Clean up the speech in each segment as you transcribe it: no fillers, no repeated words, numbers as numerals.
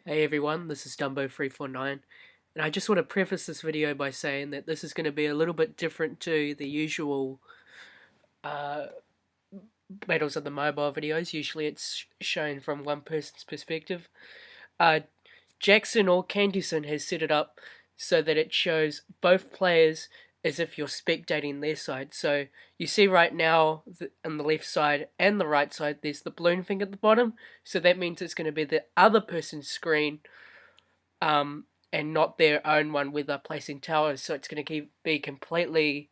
Hey everyone, this is Dumbo349, and I just want to preface this video by saying that this is going to be a little bit different to the usual uh, Battles of the Mobile videos. Usually it's shown from one person's perspective. Uh, Jackson or Candys0n has set it up so that it shows both players as if you're spectating their side. So you see right now on the left side and the right side there's the balloon thing at the bottom, so that means it's going to be the other person's screen and not their own one where they're placing towers. So it's going to be completely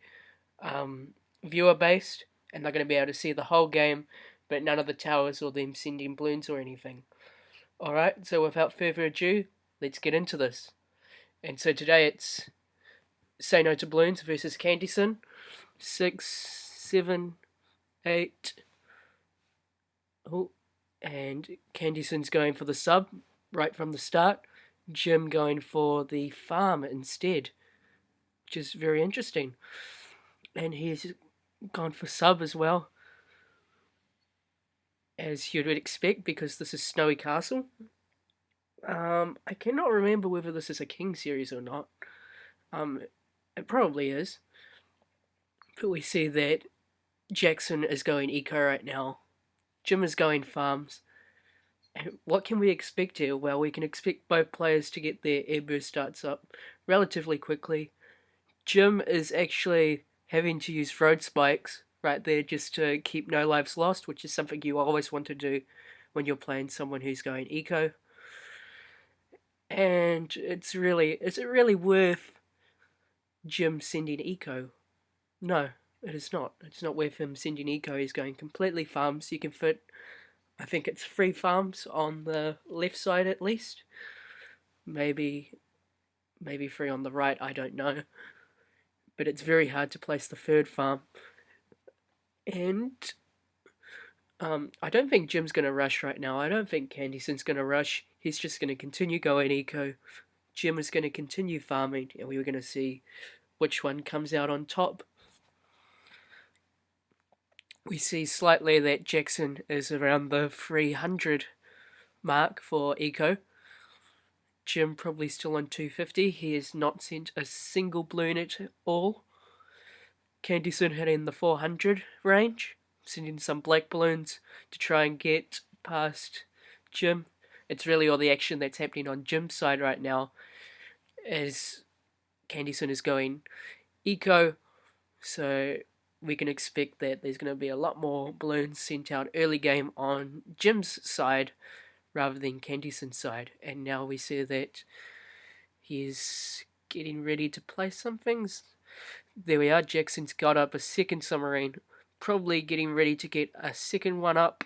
viewer based, and they're going to be able to see the whole game, but none of the towers or them sending balloons or anything. Alright, so without further ado, let's get into this. And so today it's Say No to Bloons versus Candys0n. 6, 7, 8. Oh, and Candys0n's going for the sub right from the start. Jim going for the farm instead, which is very interesting. And he's gone for sub as well, as you would expect, because this is Snowy Castle. I cannot remember whether this is a King series or not. It probably is. But we see that Jackson is going eco right now. Jim is going farms. And what can we expect here? Well, we can expect both players to get their airburst starts up relatively quickly. Jim is actually having to use road spikes right there just to keep no lives lost, which is something you always want to do when you're playing someone who's going eco. And is it really worth Jim sending eco? No, it is not. It's not worth him sending eco. He's going completely farms. You can fit, I think it's 3 farms on the left side at least. Maybe 3 on the right, I don't know. But it's very hard to place the 3rd farm. And I don't think Jim's going to rush right now. I don't think Candys0n's going to rush. He's just going to continue going eco. Jim is going to continue farming, and we were going to see which one comes out on top. We see slightly that Jackson is around the 300 mark for eco. Jim probably still on 250. He has not sent a single balloon at all. Candys0n hitting the 400 range, sending some black balloons to try and get past Jim. It's really all the action that's happening on Jim's side right now, as Candys0n is going eco, so we can expect that there's going to be a lot more balloons sent out early game on Jim's side rather than Candys0n's side. And now we see that he's getting ready to place some things. There we are, Jackson's got up a second submarine, probably getting ready to get a second one up.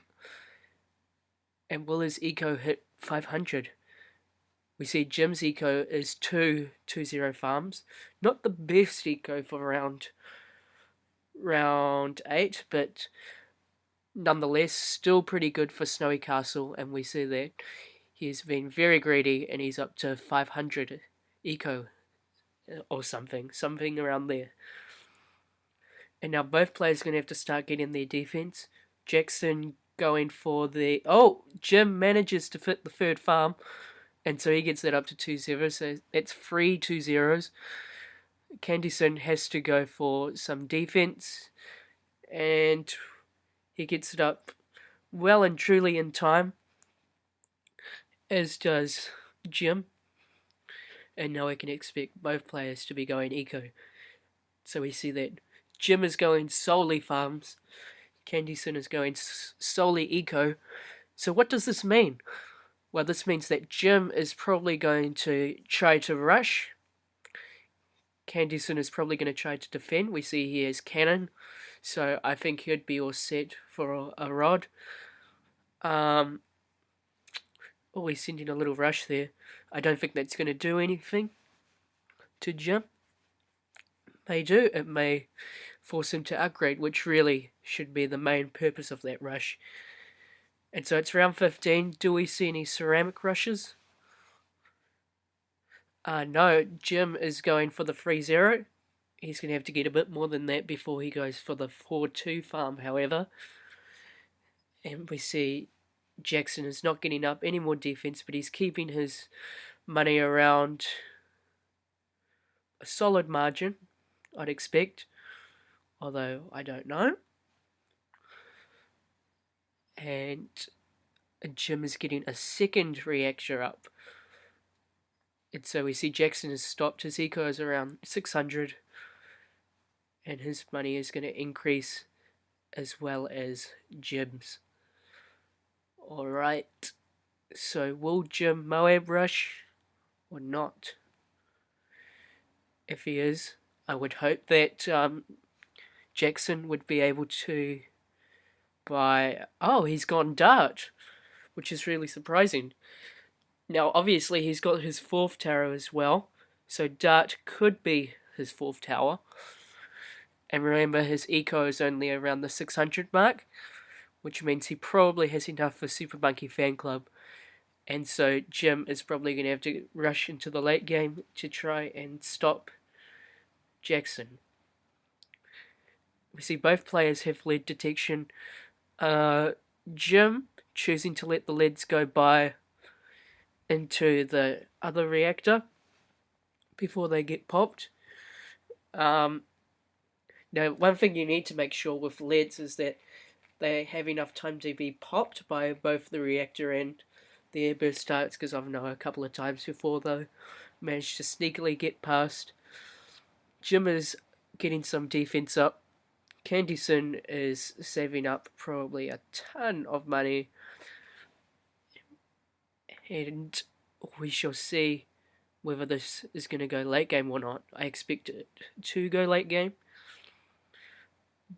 And will his eco hit 500? We see Jim's eco is 220 farms. Not the best eco for round 8, but nonetheless still pretty good for Snowy Castle, and we see that he's been very greedy and he's up to 500 eco or something around there. And now both players are going to have to start getting their defense. Jackson going for the... Oh, Jim manages to fit the 3rd farm, and so he gets that up to 2-0, so that's 3 2-0s. Candys0n has to go for some defense, and he gets it up well and truly in time, as does Jim. And now we can expect both players to be going eco. So we see that Jim is going solely farms, Candys0n is going solely eco. So what does this mean? Well, this means that Jim is probably going to try to rush. Candys0n is probably going to try to defend. We see he has cannon, so I think he'd be all set for a rod. Oh, he's sending a little rush there. I don't think that's going to do anything to Jim. May do. It may force him to upgrade, which really should be the main purpose of that rush. And so it's round 15. Do we see any ceramic rushes? No, Jim is going for the 3-0. He's going to have to get a bit more than that before he goes for the 4-2 farm, however. And we see Jackson is not getting up any more defense, but he's keeping his money around a solid margin, I'd expect, although I don't know. And Jim is getting a second reactor up. And so we see Jackson has stopped. His eco is around 600. And his money is going to increase as well as Jim's. Alright. So will Jim Moab rush or not? If he is, I would hope that Jackson would be able to buy... Oh, he's gone Dart, which is really surprising. Now, obviously, he's got his 4th tower as well, so Dart could be his 4th tower. And remember, his eco is only around the 600 mark, which means he probably has enough for Super Monkey Fan Club. And so Jim is probably going to have to rush into the late game to try and stop Jackson. We see both players have lead detection. Jim choosing to let the leads go by into the other reactor before they get popped. Now, one thing you need to make sure with leads is that they have enough time to be popped by both the reactor and the airburst starts, because I've known a couple of times before, though, managed to sneakily get past. Jim is getting some defense up. Candys0n's is saving up probably a ton of money, and we shall see whether this is going to go late game or not. I expect it to go late game,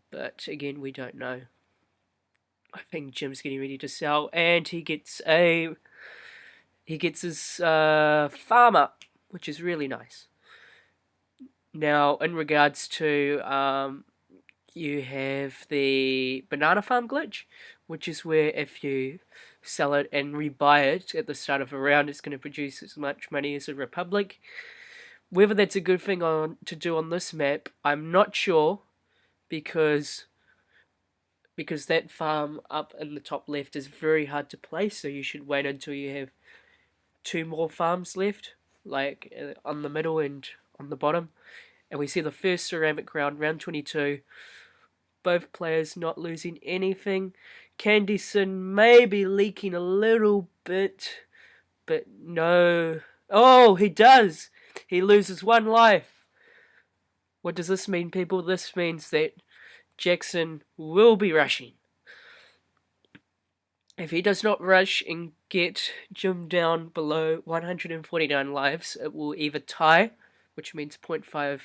but again, we don't know. I think Jim's getting ready to sell, and he gets his farm up, which is really nice. Now, in regards to you have the banana farm glitch, which is where if you sell it and rebuy it at the start of a round, it's going to produce as much money as a Republic. Whether that's a good thing to do on this map, I'm not sure, because that farm up in the top left is very hard to place, so you should wait until you have 2 more farms left, like on the middle and on the bottom. And we see the first ceramic round 22. Both players not losing anything. Candys0n's may be leaking a little bit, but no. Oh, he does! He loses 1 life. What does this mean, people? This means that Jackson will be rushing. If he does not rush and get Jim down below 149 lives, it will either tie, which means 0.5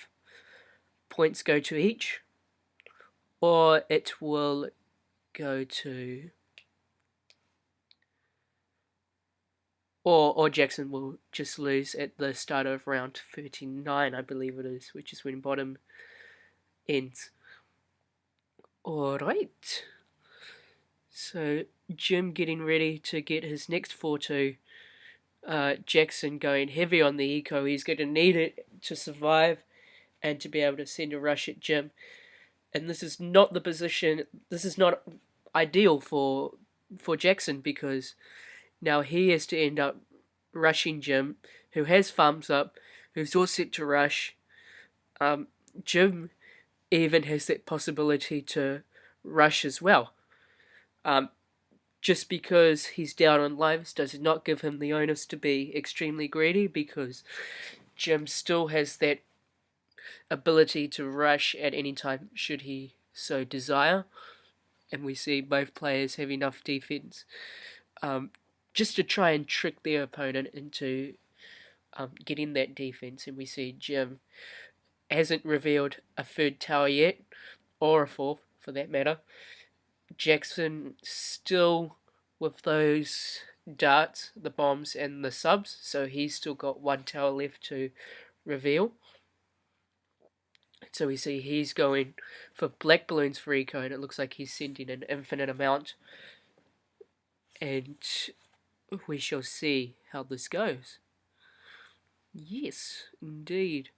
points go to each, or it will go to... Or Jackson will just lose at the start of round 39, I believe it is, which is when bottom ends. Alright. So, Jim getting ready to get his next 4-2. Jackson going heavy on the eco. He's going to need it to survive and to be able to send a rush at Jim. And this is not the position, this is not ideal for Jackson, because now he has to end up rushing Jim, who has farms up, who's all set to rush. Jim even has that possibility to rush as well. Just because he's down on lives does not give him the onus to be extremely greedy, because Jim still has that ability to rush at any time should he so desire. And we see both players have enough defense just to try and trick their opponent into getting that defense. And we see Jim hasn't revealed a 3rd tower yet, or a 4th for that matter. Jackson still with those darts, the bombs and the subs, so he's still got 1 tower left to reveal. So we see he's going for black balloons for eco, and it looks like he's sending an infinite amount. And we shall see how this goes. Yes, indeed.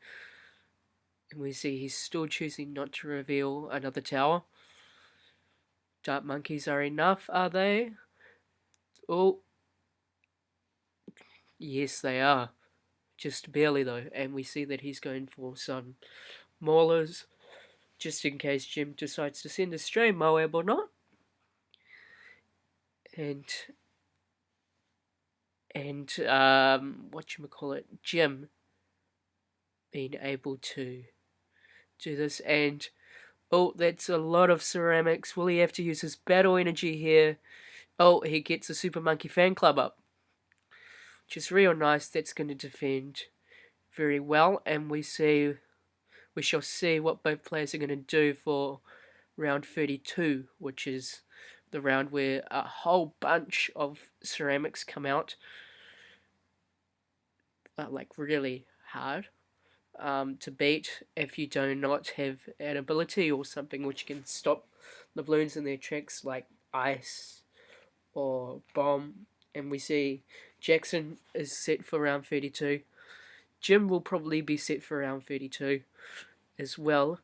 And we see he's still choosing not to reveal another tower. Dart monkeys are enough, are they? Oh, yes, they are. Just barely, though. And we see that he's going for some maulers, just in case Jim decides to send a stray Moab or not. And whatchamacallit, Jim being able to do this. And oh, that's a lot of ceramics. Will he have to use his battle energy here? Oh, he gets a Super Monkey Fan Club up, which is real nice. That's going to defend very well. And we shall see what both players are going to do for round 32, which is the round where a whole bunch of ceramics come out, like really hard to beat if you do not have an ability or something which can stop the balloons in their tracks, like ice or bomb. And we see Jackson is set for round 32. Jim will probably be set for round 32 as well.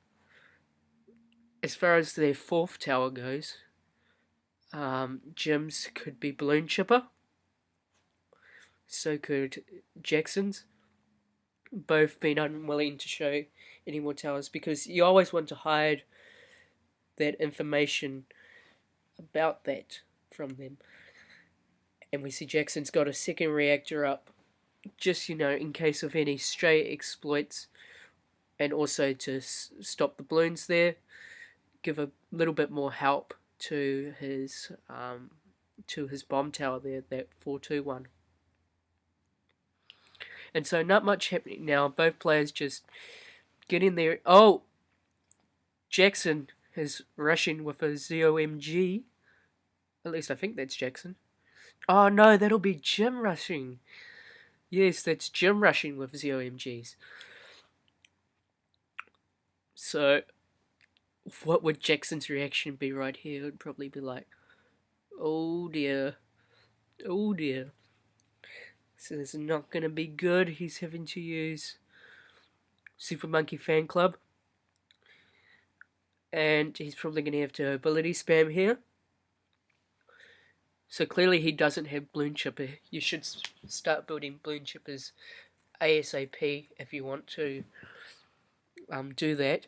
As far as their fourth tower goes, Jim's could be Balloon Chipper. So could Jackson's. Both been unwilling to show any more towers because you always want to hide that information about that from them. And we see Jackson's got a second reactor up, just, in case of any stray exploits, and also to stop the balloons there, give a little bit more help to his bomb tower there, that 421. And so not much happening now. Both players just get in there. Oh, Jackson is rushing with a ZOMG. At least I think that's Jackson. Oh no, that'll be Jim rushing. Yes, that's Jim rushing with ZOMGs. So, what would Jackson's reaction be right here? It would probably be like, oh dear. Oh dear. So this is not going to be good. He's having to use Super Monkey Fan Club. And he's probably going to have to ability spam here. So clearly he doesn't have Balloon Chipper. You should start building Balloon Chippers ASAP if you want to do that.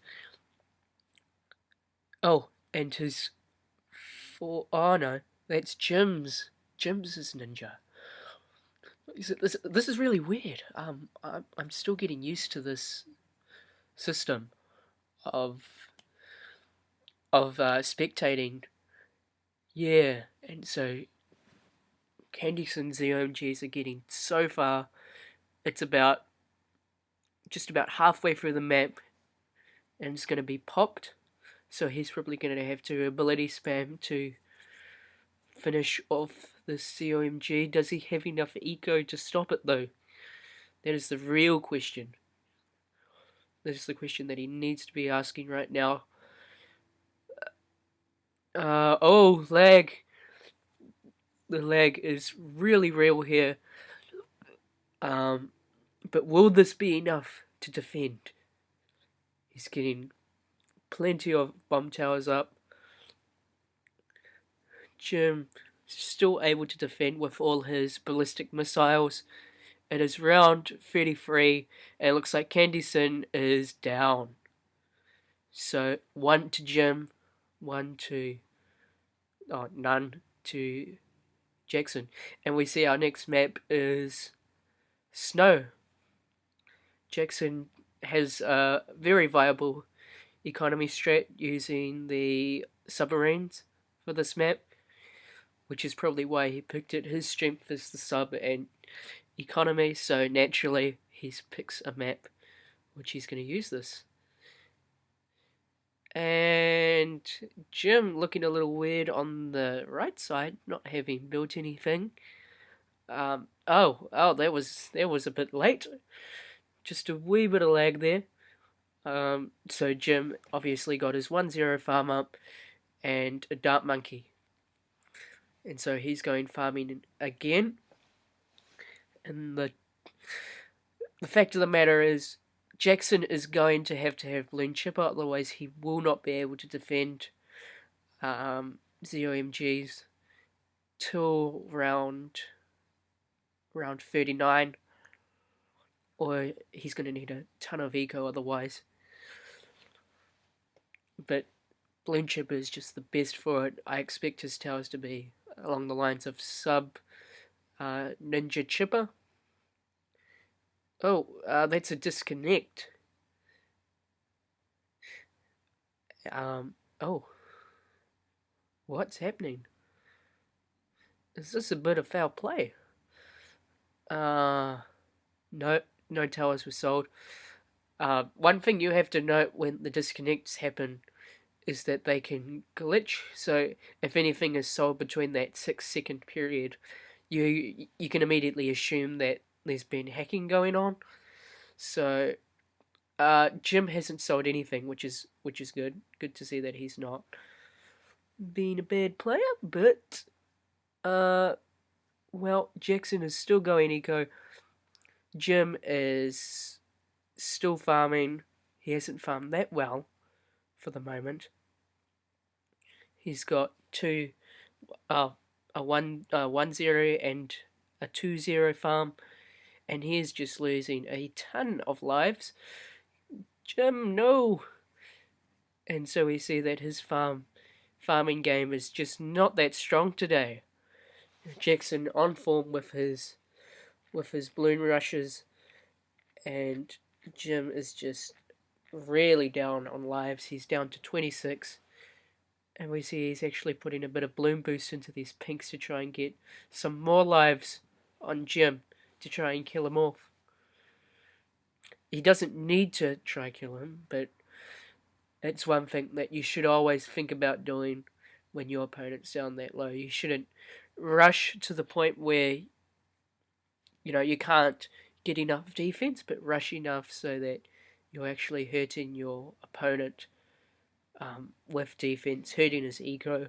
Oh, and his oh no, that's Jim's. Jim's is ninja. This is really weird. I'm still getting used to this system of spectating. Yeah, and so Candys0n's OMGs are getting so far. It's just about halfway through the map, and it's going to be popped. So he's probably going to have to ability spam to finish off this COMG. Does he have enough eco to stop it though? That is the real question. That is the question that he needs to be asking right now. Oh, lag. The lag is really real here. But will this be enough to defend? He's getting plenty of bomb towers up. Jim still able to defend with all his ballistic missiles. It is round 33, and it looks like Candys0n is down. So 1 to Jim, none to Jackson. And we see our next map is Snow. Jackson has a very viable economy strat using the submarines for this map, which is probably why he picked it. His strength is the sub and economy, so naturally he picks a map which he's going to use this. And Jim looking a little weird on the right side, not having built anything. Oh, that was a bit late. Just a wee bit of lag there. So Jim obviously got his 1-0 farm up and a Dart Monkey. And so he's going farming again. And the fact of the matter is, Jackson is going to have Balloon Chipper, otherwise he will not be able to defend ZOMGs till round 39, or he's going to need a ton of eco otherwise. But Bloon Chipper is just the best for it. I expect his towers to be along the lines of sub Ninja Chipper. Oh, that's a disconnect. Oh, what's happening? Is this a bit of foul play? No, no towers were sold. One thing you have to note when the disconnects happen is that they can glitch. So if anything is sold between that 6-second period, you can immediately assume that there's been hacking going on. So Jim hasn't sold anything, which is good. Good to see that he's not being a bad player. But well, Jackson is still going eco. Jim is still farming. He hasn't farmed that well for the moment. He's got a 1-0 and a 2-0 farm, and he is just losing a ton of lives. Jim, no! And so we see that his farming game is just not that strong today. Jackson on form with his balloon rushes, and Jim is just really down on lives. He's down to 26, and we see he's actually putting a bit of bloom boost into these pinks to try and get some more lives on Jim to try and kill him off. He doesn't need to try kill him, but it's one thing that you should always think about doing when your opponent's down that low. You shouldn't rush to the point where you can't get enough defense, but rush enough so that you're actually hurting your opponent with defense, hurting his eco.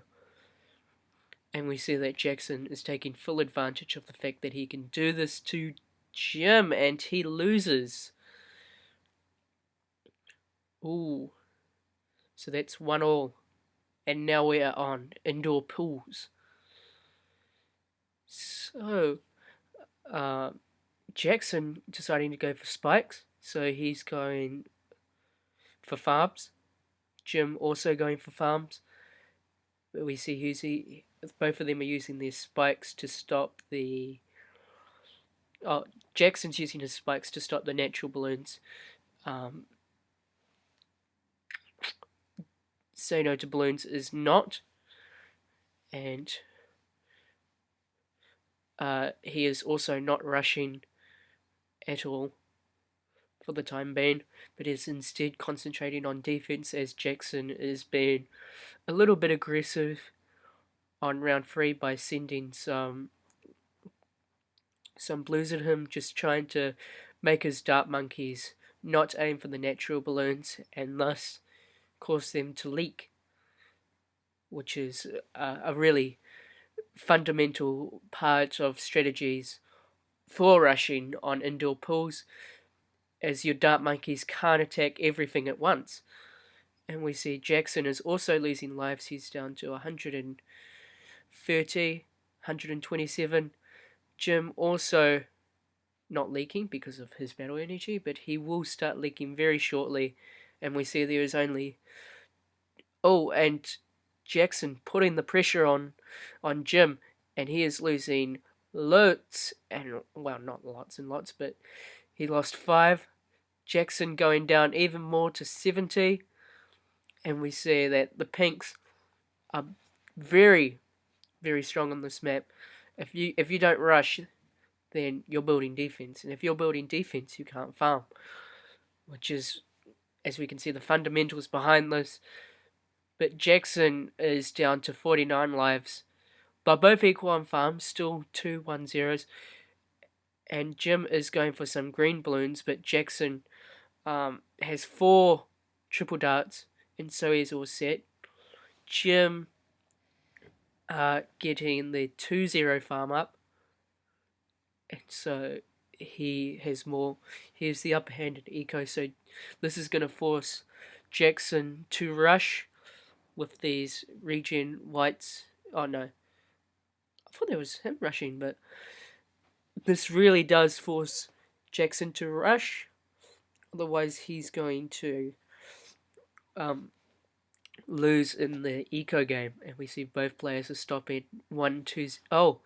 And we see that Jackson is taking full advantage of the fact that he can do this to Jim, and he loses. Ooh. So that's 1-1. And now we are on indoor pools. So, Jackson deciding to go for spikes. So he's going for farms. Jim also going for farms. We see both of them are using their spikes to stop the... Oh, Jackson's using his spikes to stop the natural balloons. Say No to Bloons is not. And he is also not rushing at all for the time being, but is instead concentrating on defense, as Jackson is being a little bit aggressive on round 3 by sending some blues at him, just trying to make his dart monkeys not aim for the natural balloons and thus cause them to leak, which is a really fundamental part of strategies for rushing on indoor pools, as your dart monkeys can't attack everything at once. And we see Jackson is also losing lives. He's down to 130, 127. Jim also not leaking because of his battle energy, but he will start leaking very shortly. And we see there is only... Oh, and Jackson putting the pressure on Jim, and he is losing lots, and well, not lots and lots, but he lost 5. Jackson going down even more to 70, and we see that the pinks are very, very strong on this map. If you don't rush, then you're building defense, and if you're building defense, you can't farm, which is, as we can see, the fundamentals behind this. But Jackson is down to 49 lives, but both equal on farm, still 2 1-0s. And Jim is going for some green balloons, but Jackson has 4 triple darts, and so he's all set. Jim getting the 2-0 farm up, and so he has the upper hand in eco, so this is going to force Jackson to rush with these regen whites. Oh no, I thought that was him rushing, but this really does force Jackson to rush. Otherwise, he's going to um, lose in the eco game. And we see both players are stopping 1-2. Oh,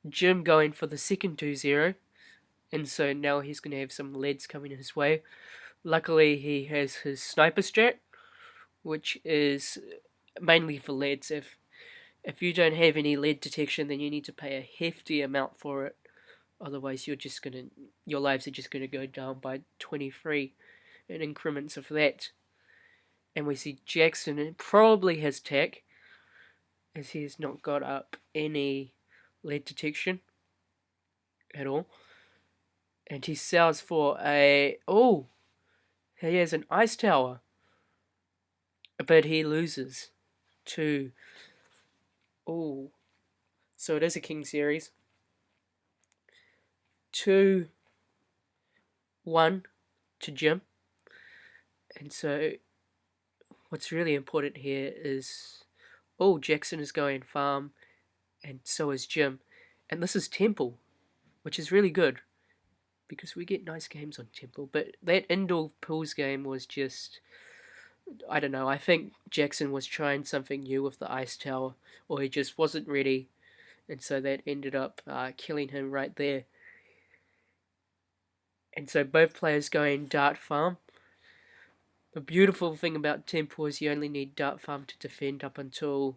Jim going for the second 2-0. And so now he's going to have some leads coming his way. Luckily, he has his sniper strat, which is mainly for leads. If you don't have any lead detection, then you need to pay a hefty amount for it. Otherwise, your lives are just gonna go down by 23 in increments of that. And we see Jackson probably has tech, as he has not got up any lead detection at all. And he sells for he has an ice tower, but he loses to so it is a king series. 2-1 to Jim. And so what's really important here is Jackson is going farm, and so is Jim. And this is Temple, which is really good because we get nice games on Temple. But that indoor pools game was just, I don't know, I think Jackson was trying something new with the ice tower, or he just wasn't ready, and so that ended up killing him right there. And so both players going dart farm. The beautiful thing about Temple is you only need dart farm to defend up to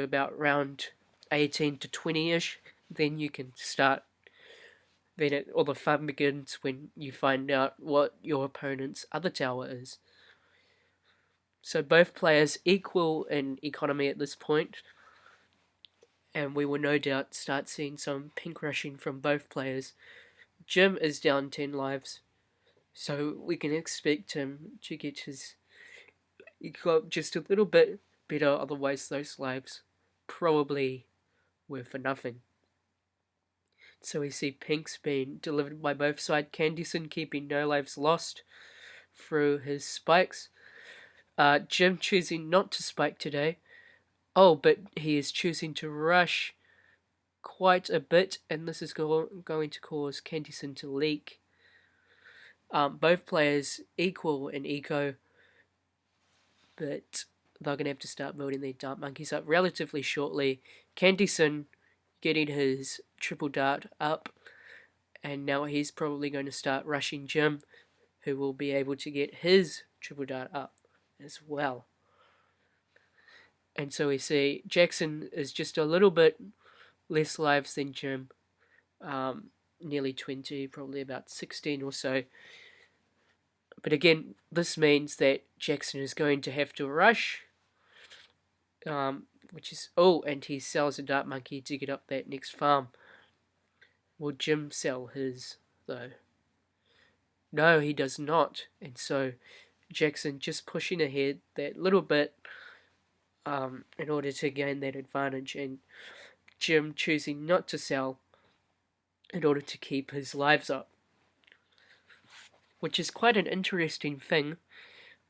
about round 18 to 20ish. Then you can start. Then all the fun begins when you find out what your opponent's other tower is. So both players equal in economy at this point, and we will no doubt start seeing some pink rushing from both players. Jim is down 10 lives, so we can expect him to get he got just a little bit better, otherwise those lives probably were for nothing. So we see pinks being delivered by both sides. Candys0n's keeping no lives lost through his spikes. Jim choosing not to spike today. But he is choosing to rush quite a bit, and this is going to cause Candys0n's to leak. Both players equal in eco, but they're going to have to start building their dart monkeys up relatively shortly. Candys0n's getting his triple dart up, and now he's probably going to start rushing Jim, who will be able to get his triple dart up as well. And so we see Jackson is just a little bit less lives than Jim, nearly 20, probably about 16 or so. But again, this means that Jackson is going to have to rush, which is, and he sells a dart monkey to get up that next farm. Will Jim sell his, though? No, he does not. And so Jackson just pushing ahead that little bit in order to gain that advantage, and Jim choosing not to sell in order to keep his lives up. Which is quite an interesting thing,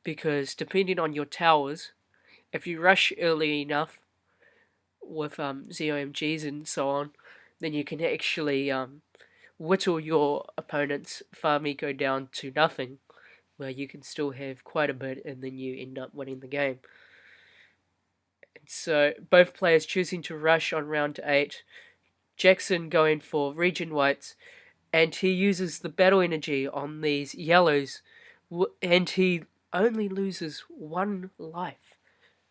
because depending on your towers, if you rush early enough with ZOMGs and so on, then you can actually whittle your opponent's farm eco down to nothing, where you can still have quite a bit and then you end up winning the game. And so both players choosing to rush on round 8. Jackson going for region whites, and he uses the battle energy on these yellows, and he only loses 1 life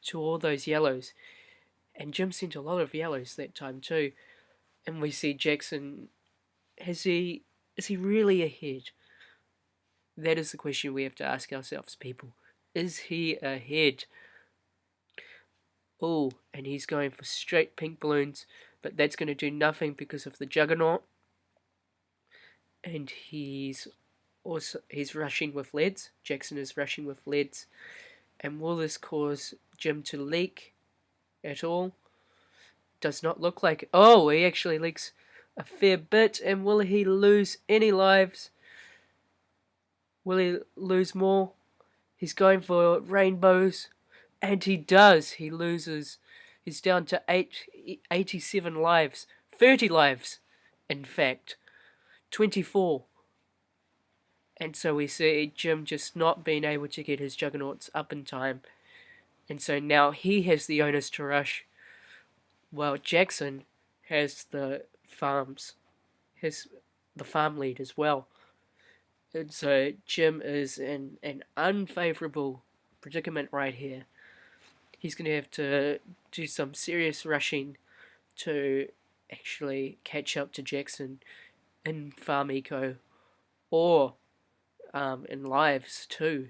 to all those yellows. And Jim sent a lot of yellows that time too. And we see Jackson, is he really ahead? That is the question we have to ask ourselves, people. Is he ahead? And he's going for straight pink balloons, but that's going to do nothing because of the Juggernaut. And he's rushing with leads. Jackson is rushing with leads. And will this cause Jim to leak at all? Does not look like it. He actually leaks a fair bit. And will he lose any lives? Will he lose more? He's going for rainbows. And he does. He loses He's down to 87 lives. 30 lives, in fact. 24. And so we see Jim just not being able to get his Juggernauts up in time. And so now he has the onus to rush, while Jackson has the farms, has the farm lead as well. And so Jim is in an unfavourable predicament right here. He's going to have to do some serious rushing to actually catch up to Jackson in farm eco, or in lives too.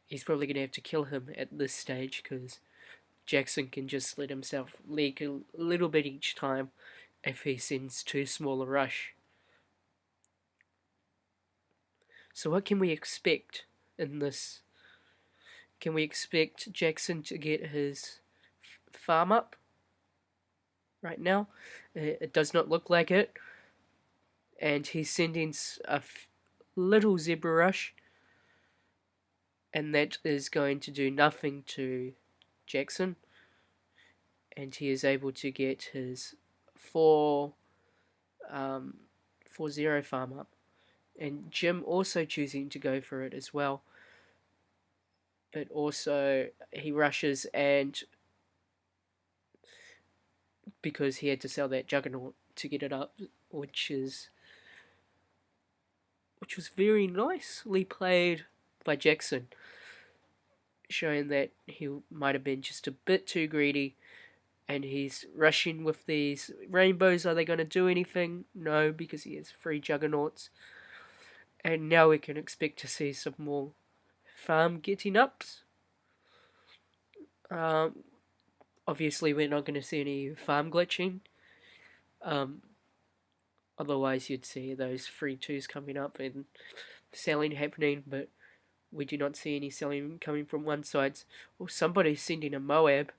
He's probably going to have to kill him at this stage, because Jackson can just let himself leak a little bit each time if he sends too small a rush. So what can we expect in this? Can we expect Jackson to get his farm up right now? It does not look like it. And he's sending a little zebra rush, and that is going to do nothing to Jackson. And he is able to get his 4-0 farm up. And Jim also choosing to go for it as well. But also he rushes, and because he had to sell that Juggernaut to get it up, which was very nicely played by Jackson, showing that he might have been just a bit too greedy. And he's rushing with these rainbows. Are they going to do anything? No, because he has 3 Juggernauts. And now we can expect to see some more farm getting ups. Obviously, we're not going to see any farm glitching. Otherwise, you'd see those 3-2s coming up and selling happening, but we do not see any selling coming from one side. Or somebody's sending a Moab.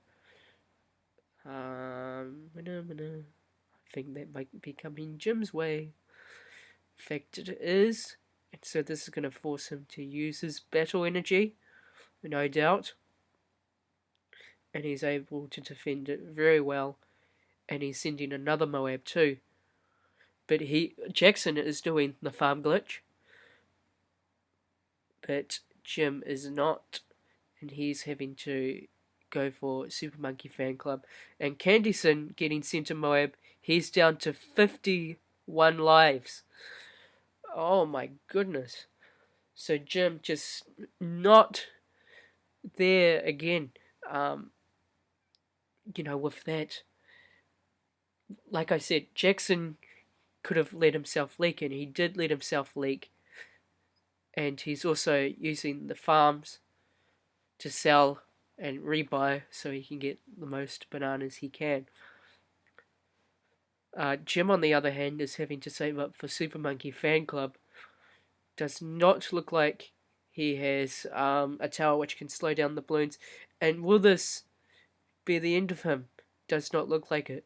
I think that might be coming Jim's way. In fact, it is. And so this is going to force him to use his battle energy, no doubt. And he's able to defend it very well. And he's sending another Moab too. But Jackson is doing the farm glitch. But Jim is not. And he's having to go for Super Monkey Fan Club. And Candys0n's getting sent to Moab. He's down to 51 lives. Oh my goodness. So Jim just not there again. With that, like I said, Jackson could have let himself leak, and he did let himself leak. And he's also using the farms to sell and rebuy so he can get the most bananas he can. Jim, on the other hand, is having to save up for Super Monkey Fan Club. Does not look like he has a tower which can slow down the Bloons. And will this be the end of him? Does not look like it.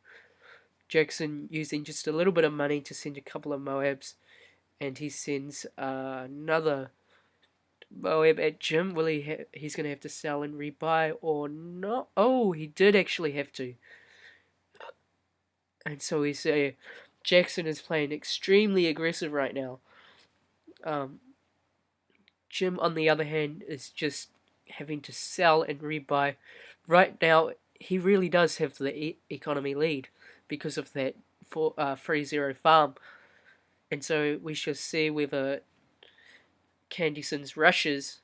Jackson using just a little bit of money to send a couple of Moabs. And he sends another Moab at Jim. Will he's going to have to sell and rebuy or not? Oh, he did actually have to. And so we say Jackson is playing extremely aggressive right now. Jim, on the other hand, is just having to sell and rebuy. Right now, he really does have the economy lead because of that 3-0 farm. And so we shall see whether Candys0n's rushes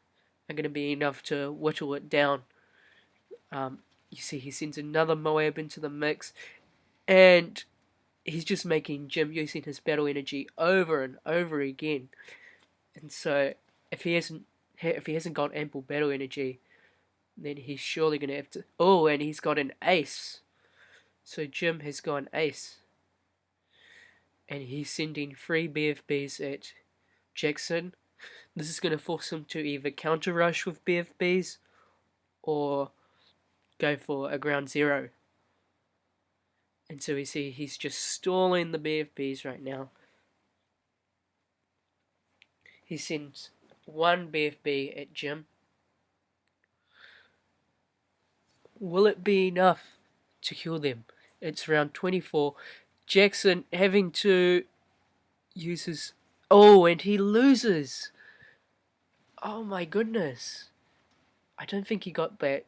are going to be enough to whittle it down. You see he sends another Moab into the mix, and he's just making Jim using his battle energy over and over again. And so if he hasn't got ample battle energy, then he's surely going to have to... Oh, and he's got an ace. So Jim has gone ace. And he's sending 3 BFBs at Jackson. This is going to force him to either counter rush with BFBs or go for a ground 0. And so we see he's just stalling the BFBs right now. He sends 1 BFB at Jim. Will it be enough to kill them. It's round 24. Jackson having to use his... Oh, and he loses. Oh my goodness. I don't think he got that.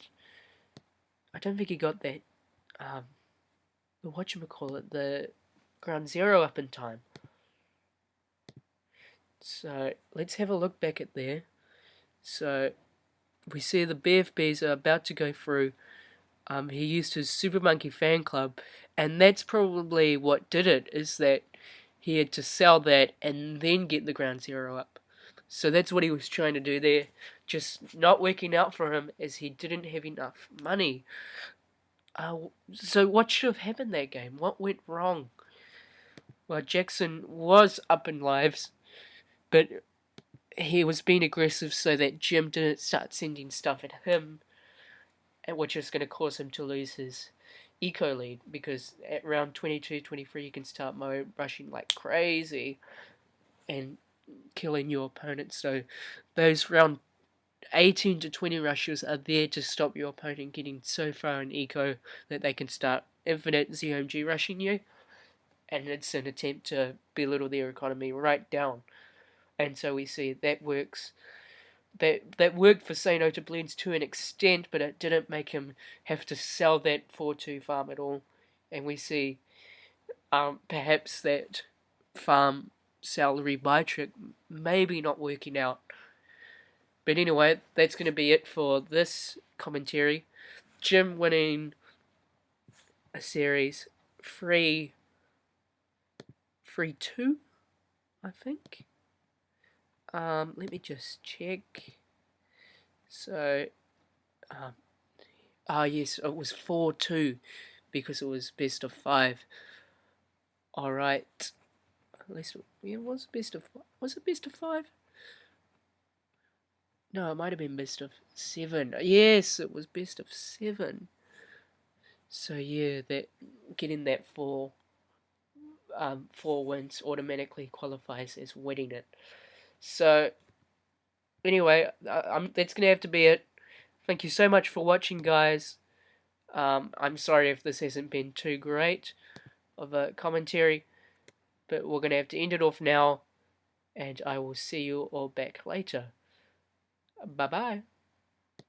The whatchamacallit, the ground zero up in time. So let's have a look back at there. So we see the BFBs are about to go through. He used his Super Monkey fan club, and that's probably what did it, is that he had to sell that and then get the ground zero up. So that's what he was trying to do there, just not working out for him as he didn't have enough money. So what should have happened that game? What went wrong? Well, Jackson was up in lives, but he was being aggressive so that Jim didn't start sending stuff at him, which is going to cause him to lose his eco lead, because at round 22, 23 you can start rushing like crazy and killing your opponent. So those round 18 to 20 rushes are there to stop your opponent getting so far in eco that they can start infinite ZOMG rushing you, and it's an attempt to belittle their economy right down. And so we see that works. That worked for Say No to Bloons to an extent, but it didn't make him have to sell that 4-2 farm at all. And we see perhaps that farm salary buy trick maybe not working out. But anyway, that's going to be it for this commentary. Jim winning a series 3-2, I think. Let me just check. So, yes, it was 4-2 because it was best of 5. Alright. At least, yeah, was it best of 5? No, it might have been best of 7. Yes, it was best of 7. So yeah, that getting that 4 wins automatically qualifies as winning it. So anyway, that's gonna have to be it. Thank you so much for watching, guys. I'm sorry if this hasn't been too great of a commentary, but we're gonna have to end it off now, and I will see you all back later. Bye bye.